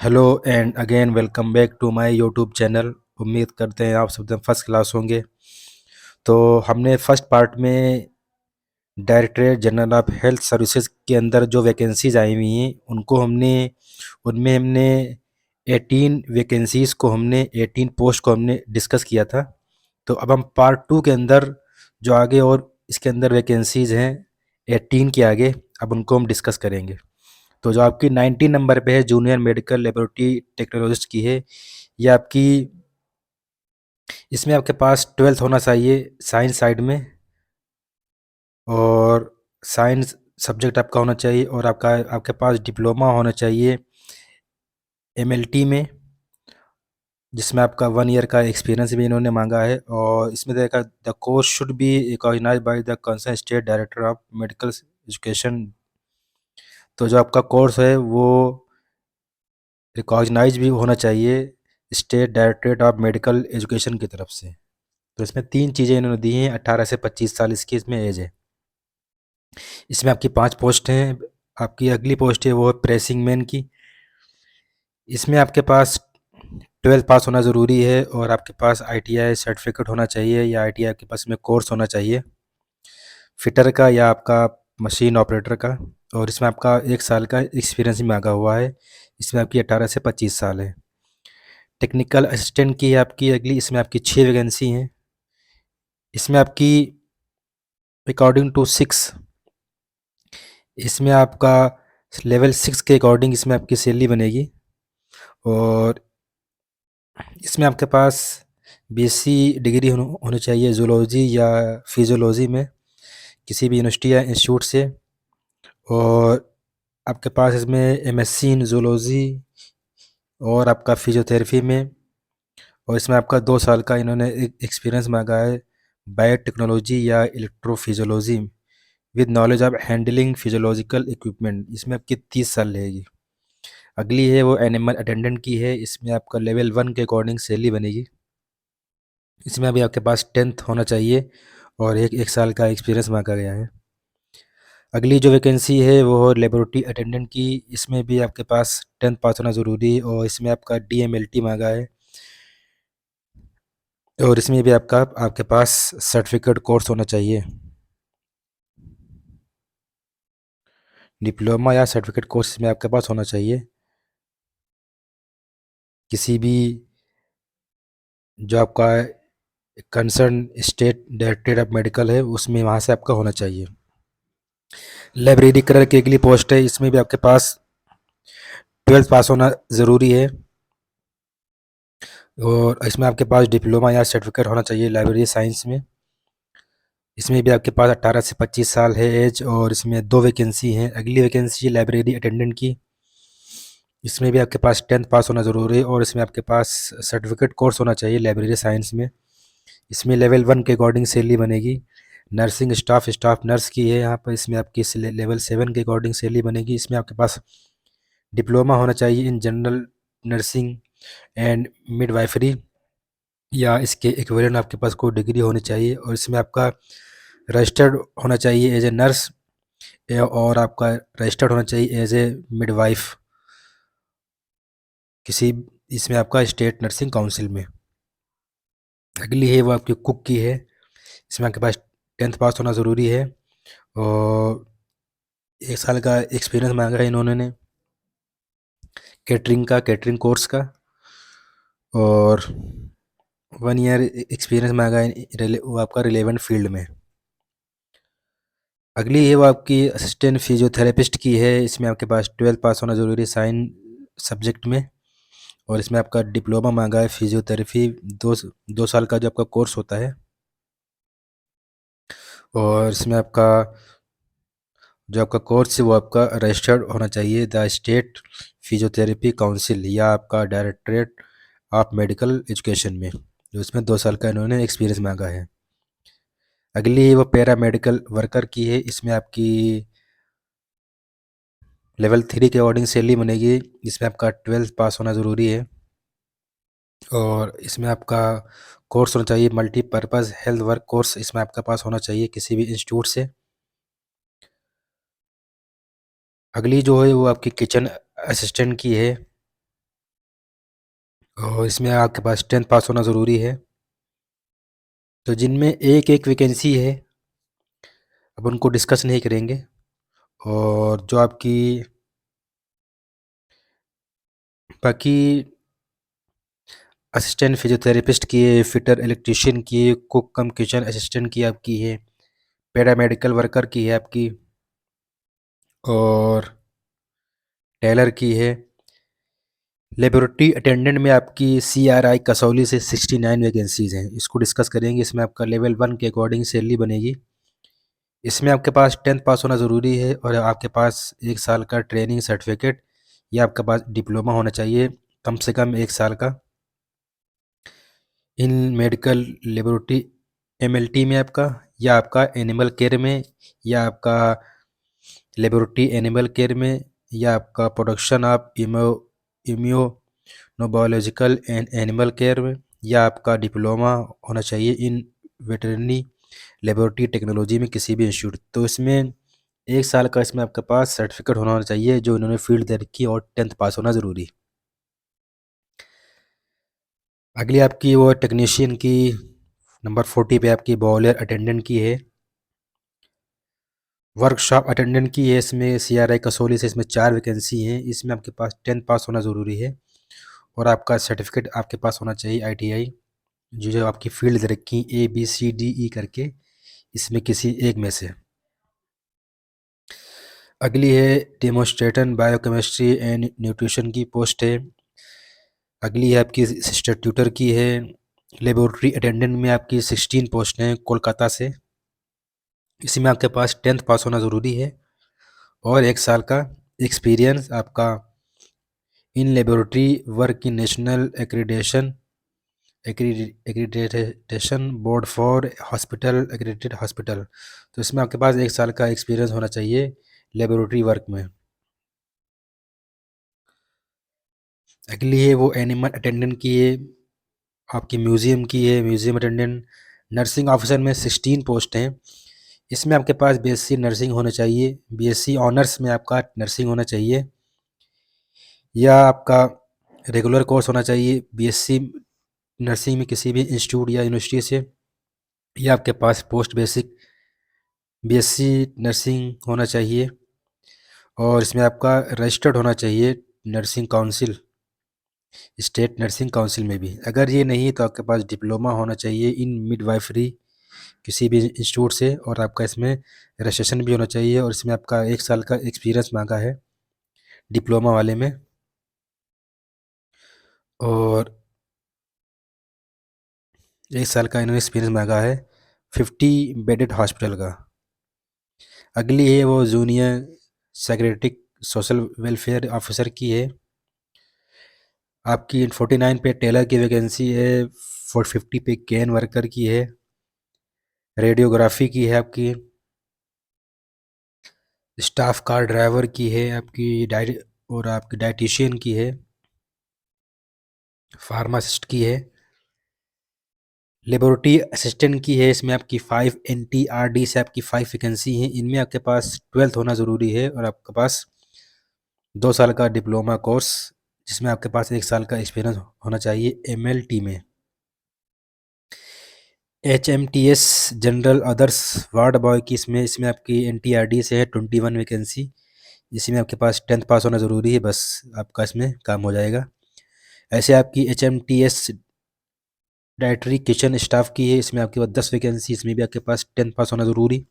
Hello and again welcome back to my YouTube channel. उम्मीद करते हैं आप सब एकदम फर्स्ट क्लास होंगे। तो हमने फर्स्ट पार्ट में directorate general of health services के अंदर जो वैकेंसीज आई हुई हैं उनको हमने उनमें हमने 18 वैकेंसीज़ को हमने 18 पोस्ट को हमने डिस्कस किया था। तो अब हम पार्ट टू के अंदर जो आगे और इसके अंदर वैकेंसीज़ हैं 18 के आगे, अब उनको हम डिस्कस करेंगे। तो जो आपकी 19 नंबर पे है जूनियर मेडिकल लेबोरेटरी टेक्नोलॉजिस्ट की है, ये आपकी इसमें आपके पास 12th होना चाहिए साइंस साइड में, और साइंस सब्जेक्ट आपका होना चाहिए, और आपके पास डिप्लोमा होना चाहिए एमएलटी में, जिसमें आपका 1 ईयर का एक्सपीरियंस भी इन्होंने मांगा है। और इसमें देखा the course should be recognised by the concern state director of medical education. तो जो आपका कोर्स है वो रिकॉग्नाइज भी होना चाहिए state directorate of medical education की तरफ से। तो इसमें 3 चीज़ें इन्होंने दी हैं। 18 से 25 साल इसकी इसमें एज है। इसमें आपकी 5 पोस्ट हैं। आपकी अगली पोस्ट है वो है प्रेसिंग मैन की। इसमें आपके पास 12th पास होना ज़रूरी है, और आपके पास आईटीआई सर्टिफिकेट होना चाहिए, या आईटीआई के पास में कोर्स होना चाहिए फिटर का या आपका मशीन ऑपरेटर का। और इसमें आपका 1 साल का एक्सपीरियंस भी मांगा हुआ है। इसमें आपकी 18 से 25 साल है। टेक्निकल असिस्टेंट की है आपकी अगली, इसमें आपकी 6 वैकेंसी हैं। इसमें आपकी अकॉर्डिंग टू 6, इसमें आपका लेवल 6 के अकॉर्डिंग इसमें आपकी सैलरी बनेगी। और इसमें आपके पास बीएससी डिग्री होनी चाहिए जूलॉजी या फिजियोलॉजी में, किसी भी यूनिवर्सिटी या इंस्टीट्यूट से। और आपके पास इसमें एमएससी इन जूलॉजी और आपका फिजियोथेरेपी में। और इसमें आपका 2 साल का इन्होंने एक्सपीरियंस मांगा है बायोटेक्नोलॉजी या electrophysiology with knowledge of handling physiological equipment. इसमें आपकी 30 साल रहेगी। अगली है वो एनिमल अटेंडेंट की है। इसमें आपका लेवल 1 के अकॉर्डिंग सैलरी बनेगी। इसमें अभी आपके पास 10th होना चाहिए और एक साल का एक्सपीरियंस मांगा गया है। अगली जो वैकेंसी है वो है लेबोरेटरी अटेंडेंट की। इसमें भी आपके पास 10th पास होना ज़रूरी है, और इसमें आपका डीएमएलटी मांगा है। और इसमें भी आपके पास सर्टिफिकेट कोर्स होना चाहिए, डिप्लोमा या सर्टिफिकेट कोर्स में आपके पास होना चाहिए। किसी भी जो आपका concern state directorate of medical है उसमें वहाँ से आपका होना चाहिए। लाइब्रेरी क्लर्क की अगली पोस्ट है। इसमें भी आपके पास 12th पास होना ज़रूरी है, और इसमें आपके पास डिप्लोमा या सर्टिफिकेट होना चाहिए लाइब्रेरी साइंस में। इसमें भी आपके पास 18 से 25 साल है एज, और इसमें 2 वैकेंसी हैं। अगली वैकेंसी है लाइब्रेरी अटेंडेंट की। इसमें भी आपके पास 10th पास होना ज़रूरी है, और इसमें आपके पास सर्टिफिकेट कोर्स होना चाहिए लाइब्रेरी साइंस में। इसमें लेवल 1 के अकॉर्डिंग सैलरी बनेगी। नर्सिंग स्टाफ नर्स की है यहाँ पर। इसमें आपकी लेवल 7 के अकॉर्डिंग सैलरी बनेगी। इसमें आपके पास डिप्लोमा होना चाहिए in general nursing and midwifery, या इसके इक्विवेलेंट आपके पास कोई डिग्री होनी चाहिए। और इसमें आपका रजिस्टर्ड होना चाहिए एज ए नर्स, और आपका रजिस्टर्ड होना चाहिए एज ए मिडवाइफ किसी, इसमें आपका स्टेट नर्सिंग काउंसिल में। अगली है वो आपकी कुक की है। इसमें आपके पास 10th पास होना ज़रूरी है, और 1 साल का एक्सपीरियंस मांगा है इन्होंने कैटरिंग कोर्स का, और 1 ईयर एक्सपीरियंस मांगा है वो आपका रिलेवेंट फील्ड में। अगली है वो आपकी असिस्टेंट फिजियोथेरेपिस्ट की है। इसमें आपके पास 12th पास होना ज़रूरी है साइंस सब्जेक्ट में, और इसमें आपका डिप्लोमा मांगा है फिजियोथेरेपी। 2 साल का जो आपका कोर्स होता है। और इसमें आपका जो आपका कोर्स है वो आपका रजिस्टर्ड होना चाहिए द स्टेट फिजियोथेरेपी काउंसिल, या आपका डायरेक्टरेट ऑफ मेडिकल एजुकेशन में, जो इसमें 2 साल का इन्होंने एक्सपीरियंस मांगा है। अगली वो पैरा मेडिकल वर्कर की है। इसमें आपकी लेवल 3 के अकॉर्डिंग सैलरी बनेगी। इसमें आपका 12th पास होना ज़रूरी है, और इसमें आपका कोर्स होना चाहिए मल्टीपर्पज़ हेल्थ वर्क कोर्स, इसमें आपका पास होना चाहिए किसी भी इंस्टीट्यूट से। अगली जो है वो आपकी किचन असिस्टेंट की है। और इसमें आपके पास 10th पास होना ज़रूरी है। तो जिनमें एक एक वैकेंसी है, अब उनको डिस्कस नहीं करेंगे। और जो आपकी बाकी असिस्टेंट फिजियोथेरेपिस्ट की है, फिटर इलेक्ट्रिशियन की है, कुक कम किचन असिस्टेंट की आपकी है, पैरामेडिकल वर्कर की है आपकी, और टेलर की है। लेबोरेटरी अटेंडेंट में आपकी CRI कसौली से 69 वैकेंसीज़ हैं, इसको डिस्कस करेंगे। इसमें आपका लेवल 1 के अकॉर्डिंग सैलरी बनेगी। इसमें आपके पास 10th पास होना ज़रूरी है और आपके पास 1 साल का ट्रेनिंग सर्टिफिकेट या आपके पास डिप्लोमा होना चाहिए कम से कम 1 साल का इन मेडिकल लेबोरेटरी MLT में आपका, या आपका एनिमल केयर में, या आपका लेबोरेटरी एनिमल केयर में, या आपका production of immunobiological and animal care में, या आपका डिप्लोमा होना चाहिए इन वेटरनरी लेबोरेटरी टेक्नोलॉजी में किसी भी इंस्टीट्यूट। तो इसमें 1 साल का इसमें आपके पास सर्टिफिकेट होना चाहिए जो इन्होंने फील्ड दे रखी है, और 10th पास होना ज़रूरी। अगली आपकी वो टेक्नीशियन की नंबर 40 पे आपकी बॉयलर अटेंडेंट की है। वर्कशॉप अटेंडेंट की है, इसमें CRI कसौली से इसमें 4 वैकेंसी हैं। इसमें आपके पास 10th पास होना ज़रूरी है और आपका सर्टिफिकेट आपके पास होना चाहिए ITI, जो आपकी फील्ड दे रखी ABCDE करके, इसमें किसी एक में से। अगली है डेमोस्ट्रेटर बायोकेमिस्ट्री एंड न्यूट्रिशन की पोस्ट है। अगली है आपकी सिस्टर ट्यूटर की है। लेबोरेटरी अटेंडेंट में आपकी 16 पोस्ट हैं कोलकाता से। इसमें आपके पास 10th पास होना ज़रूरी है और 1 साल का एक्सपीरियंस आपका इन लेबोरेटरी वर्क की national accreditation board for hospital accredited hospital. तो इसमें आपके पास 1 साल का एक्सपीरियंस होना चाहिए लेबोरेटरी वर्क में। अगली है वो एनिमल अटेंडेंट की है, आपकी म्यूज़ियम की है, म्यूज़ियम अटेंडेंट। नर्सिंग ऑफिसर में 16 पोस्ट हैं। इसमें आपके पास BSc नर्सिंग होना चाहिए, BSc ऑनर्स में आपका नर्सिंग होना चाहिए, या आपका रेगुलर कोर्स होना चाहिए BSc नर्सिंग में किसी भी इंस्टीट्यूट या यूनिवर्सिटी से, या आपके पास पोस्ट बेसिक BSc नर्सिंग होना चाहिए और इसमें आपका रजिस्टर्ड होना चाहिए nursing council, state nursing council में भी। अगर ये नहीं तो आपके पास डिप्लोमा होना चाहिए इन मिडवाइफरी किसी भी इंस्टीट्यूट से, और आपका इसमें रजिस्ट्रेशन भी होना चाहिए, और इसमें आपका 1 साल का एक्सपीरियंस मांगा है डिप्लोमा वाले में। और 1 साल का इन्होंने एक्सपीरियंस मांगा है 50 बेडेड हॉस्पिटल का। अगली है वो junior secretary social welfare officer की है। आपकी 49 पे टेलर की वैकेंसी है, 450 पे कैन वर्कर की है, रेडियोग्राफी की है आपकी, स्टाफ कार ड्राइवर की है आपकी, और आपकी डाइटिशियन की है, फार्मासिस्ट की है, लेबोरेटरी असिस्टेंट की है। इसमें आपकी 5 NTRD से आपकी 5 वैकेंसी हैं। इनमें आपके पास 12th होना ज़रूरी है और आपके पास 2 साल का डिप्लोमा कोर्स, जिसमें आपके पास 1 साल का एक्सपीरियंस होना चाहिए MLT में। HMTS general others ward boy की इसमें इसमें आपकी NTRD से है 21 वैकेंसी। इसमें आपके पास 10th पास होना ज़रूरी है, बस आपका इसमें काम हो जाएगा। ऐसे आपकी HMTS डाइटरी किचन स्टाफ की है, इसमें आपके पास 10 वैकेंसी, इसमें भी आपके पास 10th पास होना ज़रूरी।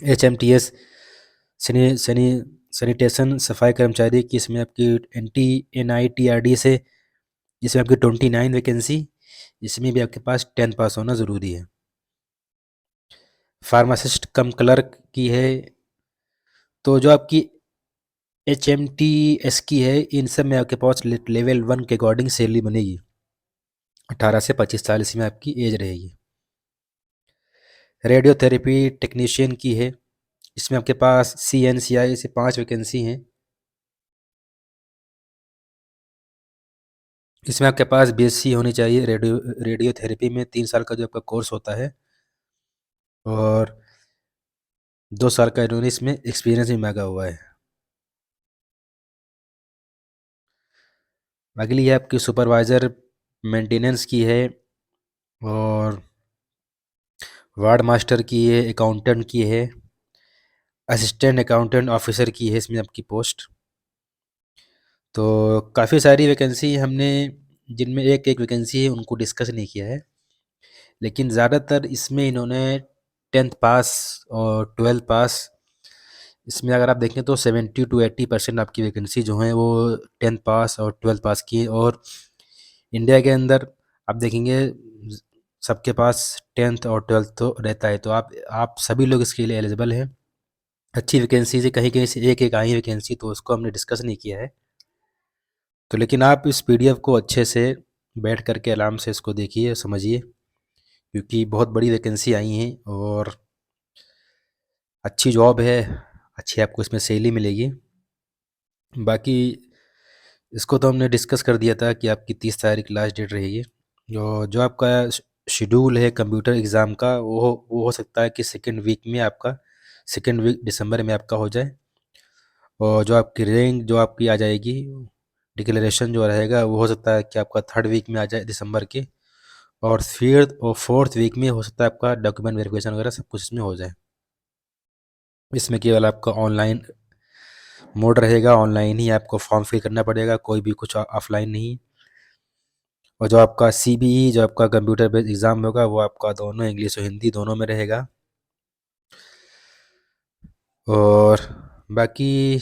HMTS सैनी सैनी सैनिटेशन सफाई कर्मचारी की, इसमें आपकी NITRD से इसमें आपकी 29 वैकेंसी, इसमें भी आपके पास 10th पास होना ज़रूरी है। फार्मासिस्ट कम क्लर्क की है। तो जो आपकी HMTS की है, इन सब में आपके पास लेवल 1 के अकॉर्डिंग सैलरी बनेगी। 18 से 25 साल इसमें आपकी एज रहेगी। रेडियोथेरेपी टेक्नीशियन की है, इसमें आपके पास CNCI से 5 वैकेंसी हैं। इसमें आपके पास BSc होनी चाहिए रेडियोथेरेपी में, 3 साल का जो आपका कोर्स होता है, और 2 साल का इन्होंने इसमें एक्सपीरियंस भी मांगा हुआ है। अगली है आपकी सुपरवाइज़र मेंटेनेंस की है, और वार्ड मास्टर की है, अकाउंटेंट की है, असिस्टेंट अकाउंटेंट ऑफिसर की है इसमें आपकी पोस्ट। तो काफ़ी सारी वैकेंसी हमने, जिनमें एक एक वैकेंसी है उनको डिस्कस नहीं किया है, लेकिन ज़्यादातर इसमें इन्होंने 10th पास और 12th पास, इसमें अगर आप देखें तो 70 to 80% आपकी वैकेंसी जो हैं वो 10th पास और 12th पास की है। और इंडिया के अंदर आप देखेंगे सबके पास 10th और 12th तो रहता है, तो आप सभी लोग इसके लिए एलिजिबल हैं। अच्छी वैकेंसी से कहीं कहीं से एक एक आई वैकेंसी, तो उसको हमने डिस्कस नहीं किया है। तो लेकिन आप इस पीडीएफ को अच्छे से बैठ करके आराम से इसको देखिए, समझिए, क्योंकि बहुत बड़ी वैकेंसी आई हैं और अच्छी जॉब है, अच्छी आपको इसमें सैलरी मिलेगी। बाकी इसको तो हमने डिस्कस कर दिया था कि आपकी 30 तारीख लास्ट डेट रहेगी। जो आपका शेड्यूल है कंप्यूटर एग्ज़ाम का, वो हो सकता है कि सेकेंड वीक में आपका, सेकेंड वीक दिसंबर में आपका हो जाए। और जो आपकी रैंक जो आपकी आ जाएगी, डिक्लेरेशन जो रहेगा वो हो सकता है कि आपका थर्ड वीक में आ जाए दिसंबर के। और फिर और फोर्थ वीक में हो सकता है आपका डॉक्यूमेंट वेरिफिकेशन वगैरह सब कुछ इसमें हो जाए। इसमें केवल आपका ऑनलाइन मोड रहेगा, ऑनलाइन ही आपको फॉर्म फिल करना पड़ेगा, कोई भी कुछ ऑफलाइन नहीं। और जो आपका सीबीई, जो आपका कंप्यूटर बेस्ड एग्ज़ाम होगा, वो आपका दोनों इंग्लिश और हिंदी दोनों में रहेगा। और बाकी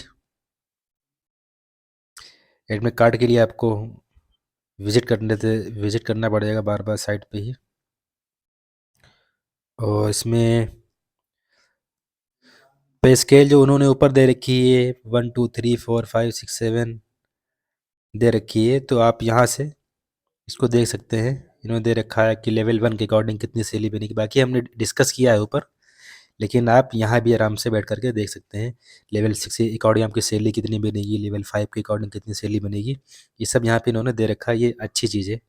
एडमिट कार्ड के लिए आपको विज़िट करना पड़ेगा बार बार साइट पे ही। और इसमें पे स्केल जो उन्होंने ऊपर दे रखी है 1 2 3 4 5 6 7 दे रखी है, तो आप यहाँ से इसको देख सकते हैं। इन्होंने दे रखा है कि लेवल 1 के अकॉर्डिंग कितनी सैलरी बनेगी, बाकी हमने डिस्कस किया है ऊपर, लेकिन आप यहाँ भी आराम से बैठ करके देख सकते हैं। लेवल 6 के अकॉर्डिंग आपकी सैलरी कितनी बनेगी, लेवल 5 के अकॉर्डिंग कितनी सैलरी बनेगी, ये सब यहाँ पे इन्होंने दे रखा है, ये अच्छी चीज़ है।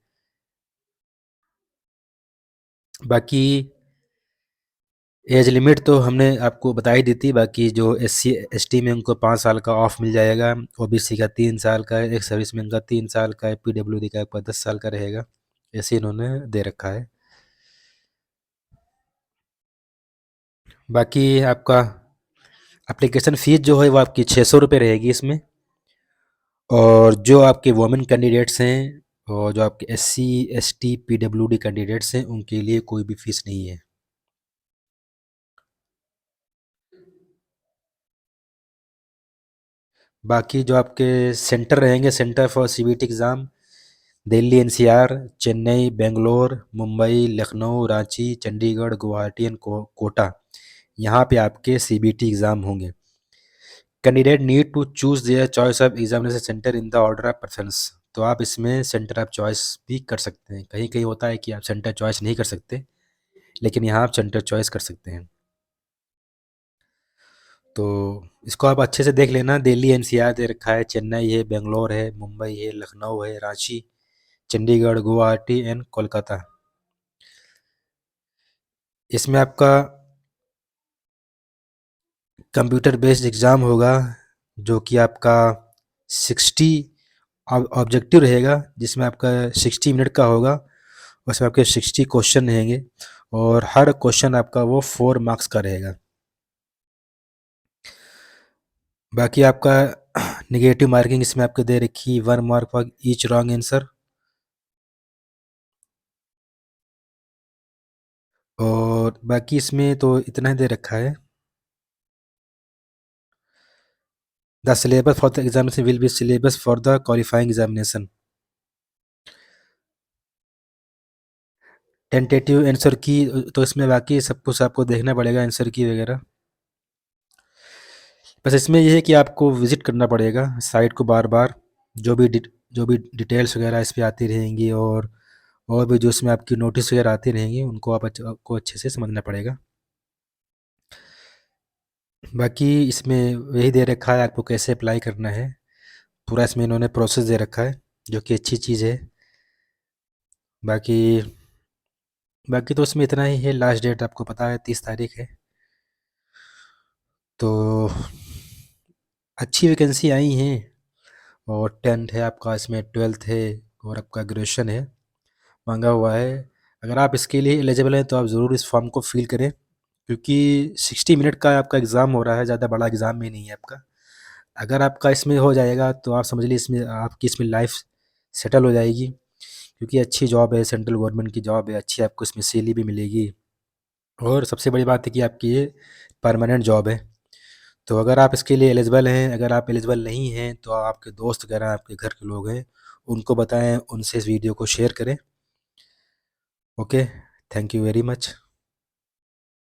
बाकी एज लिमिट तो हमने आपको बता ही दी थी। बाकी जो SC ST में उनको 5 साल का ऑफ मिल जाएगा, OBC का 3 साल का है, एक सर्विसमैन का 3 साल का है, PWD का आपका 10 साल का रहेगा, ऐसे इन्होंने दे रखा है। बाकी आपका एप्लीकेशन फ़ीस जो है वो आपकी 600 रुपये रहेगी इसमें। और जो आपके वुमेन कैंडिडेट्स हैं और जो आपके SC ST PWD कैंडिडेट्स हैं, उनके लिए कोई भी फ़ीस नहीं है। बाकी जो आपके सेंटर रहेंगे, centre for CBT exam, Delhi NCR, Chennai, Bangalore, Mumbai, Lucknow, Ranchi, Chandigarh, Guwahati and Kota, यहाँ पे आपके CBT एग्ज़ाम होंगे। Candidate need to choose their choice of examination centre in the order of preference. तो आप इसमें सेंटर ऑफ चॉइस भी कर सकते हैं। कहीं कहीं होता है कि आप सेंटर चॉइस नहीं कर सकते, लेकिन यहाँ आप सेंटर चॉइस कर सकते हैं। तो इसको आप अच्छे से देख लेना। दिल्ली NCR दे रखा है, चेन्नई है, बेंगलोर है, मुंबई है, लखनऊ है, रांची, चंडीगढ़, गुवाहाटी एंड कोलकाता। इसमें आपका कंप्यूटर बेस्ड एग्ज़ाम होगा, जो कि आपका 60 ऑब्जेक्टिव रहेगा, जिसमें आपका 60 मिनट का होगा। उसमें आपके 60 क्वेश्चन रहेंगे और हर क्वेश्चन आपका वो 4 मार्क्स का रहेगा। बाकी आपका निगेटिव मार्किंग इसमें आपको दे रखी 1 mark for each wrong answer. और बाकी इसमें तो इतना ही दे रखा है। The syllabus for the examination will be syllabus for the qualifying examination. Tentative answer की, तो इसमें बाकी सब कुछ आपको देखना पड़ेगा, आंसर की वगैरह। बस इसमें ये है कि आपको विज़िट करना पड़ेगा साइट को बार बार। जो भी डिटेल्स वगैरह इस पे आती रहेंगी, और भी जो इसमें आपकी नोटिस वगैरह आती रहेंगी, उनको आपको अच्छे से समझना पड़ेगा। बाकी इसमें यही दे रखा है आपको कैसे अप्लाई करना है, पूरा इसमें इन्होंने प्रोसेस दे रखा है, जो कि अच्छी चीज़ है। बाकी बाकी तो इसमें इतना ही है। लास्ट डेट आपको पता है 30 तारीख है। तो अच्छी वैकेंसी आई हैं, और 10th है आपका, इसमें 12th है और आपका ग्रेजुएशन है मांगा हुआ है। अगर आप इसके लिए एलिजिबल हैं तो आप ज़रूर इस फॉर्म को फिल करें, क्योंकि 60 मिनट का आपका एग्ज़ाम हो रहा है, ज़्यादा बड़ा एग्ज़ाम भी नहीं है आपका। अगर आपका इसमें हो जाएगा तो आप समझ लीजिए इसमें आपकी इसमें लाइफ सेटल हो जाएगी, क्योंकि अच्छी जॉब है, सेंट्रल गवर्नमेंट की जॉब है, अच्छी आपको इसमें सैलरी भी मिलेगी और सबसे बड़ी बात है कि आपकी ये परमानेंट जॉब है। तो अगर आप इसके लिए एलिजिबल हैं, अगर आप एलिजिबल नहीं हैं तो आपके दोस्त वगैरह आपके घर के लोग हैं उनको बताएं, उनसे इस वीडियो को शेयर करें। Okay, thank you very much.